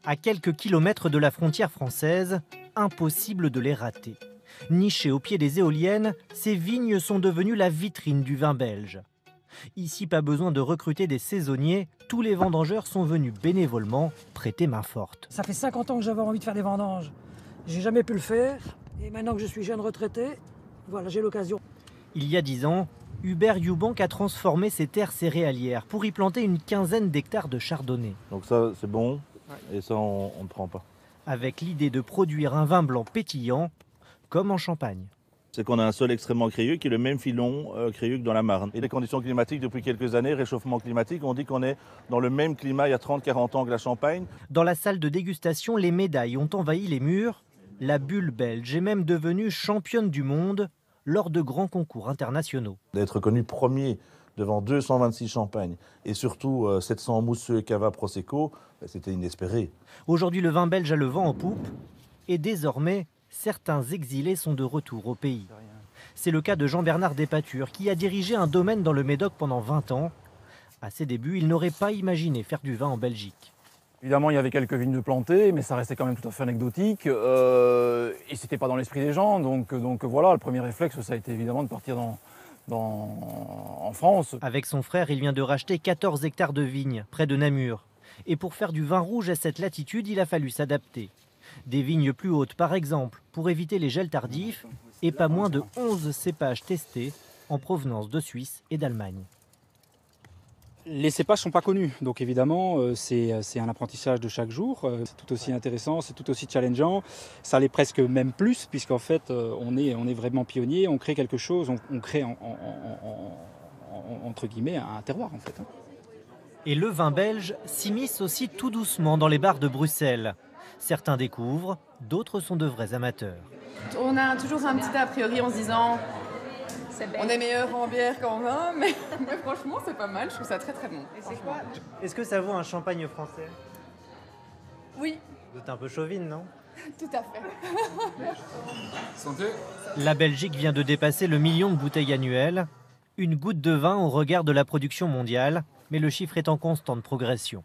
À quelques kilomètres de la frontière française, impossible de les rater. Nichées au pied des éoliennes, ces vignes sont devenues la vitrine du vin belge. Ici, pas besoin de recruter des saisonniers, tous les vendangeurs sont venus bénévolement prêter main forte. Ça fait 50 ans que j'avais envie de faire des vendanges. J'ai jamais pu le faire. Et maintenant que je suis jeune retraité, voilà, j'ai l'occasion. Il y a 10 ans, Hubert Youbank a transformé ses terres céréalières pour y planter une quinzaine d'hectares de chardonnay. Donc ça, c'est bon, et ça, on ne prend pas. Avec l'idée de produire un vin blanc pétillant, comme en Champagne. C'est qu'on a un sol extrêmement crayeux qui est le même filon crayeux que dans la Marne. Et les conditions climatiques depuis quelques années, réchauffement climatique, on dit qu'on est dans le même climat il y a 30-40 ans que la Champagne. Dans la salle de dégustation, les médailles ont envahi les murs. La bulle belge est même devenue championne du monde lors de grands concours internationaux. D'être connu premier devant 226 champagnes et surtout 700 mousseux cava prosecco, c'était inespéré. Aujourd'hui, le vin belge a le vent en poupe et désormais, certains exilés sont de retour au pays. C'est le cas de Jean-Bernard Despatures qui a dirigé un domaine dans le Médoc pendant 20 ans. À ses débuts, il n'aurait pas imaginé faire du vin en Belgique. Évidemment, il y avait quelques vignes de plantées, mais ça restait quand même tout à fait anecdotique. Et c'était pas dans l'esprit des gens. Donc voilà, le premier réflexe, ça a été évidemment de partir en France. Avec son frère, il vient de racheter 14 hectares de vignes près de Namur. Et pour faire du vin rouge à cette latitude, il a fallu s'adapter. Des vignes plus hautes, par exemple, pour éviter les gels tardifs, et pas moins de 11 cépages testés en provenance de Suisse et d'Allemagne. Les cépages ne sont pas connus, donc évidemment c'est un apprentissage de chaque jour. C'est tout aussi intéressant, c'est tout aussi challengeant. Ça l'est presque même plus, puisqu'en fait on est vraiment pionnier, on crée quelque chose, on crée entre guillemets un terroir en fait. Et le vin belge s'immisce aussi tout doucement dans les bars de Bruxelles. Certains découvrent, d'autres sont de vrais amateurs. On a toujours un petit a priori en se disant on est meilleur en bière qu'en vin, mais franchement c'est pas mal, je trouve ça très très bon. Est-ce que ça vaut un champagne français? Oui, Vous êtes un peu chauvine, non? tout à fait. Santé. La Belgique vient de dépasser le million de bouteilles annuelles. Une goutte de vin au regard de la production mondiale, mais le chiffre est en constante progression.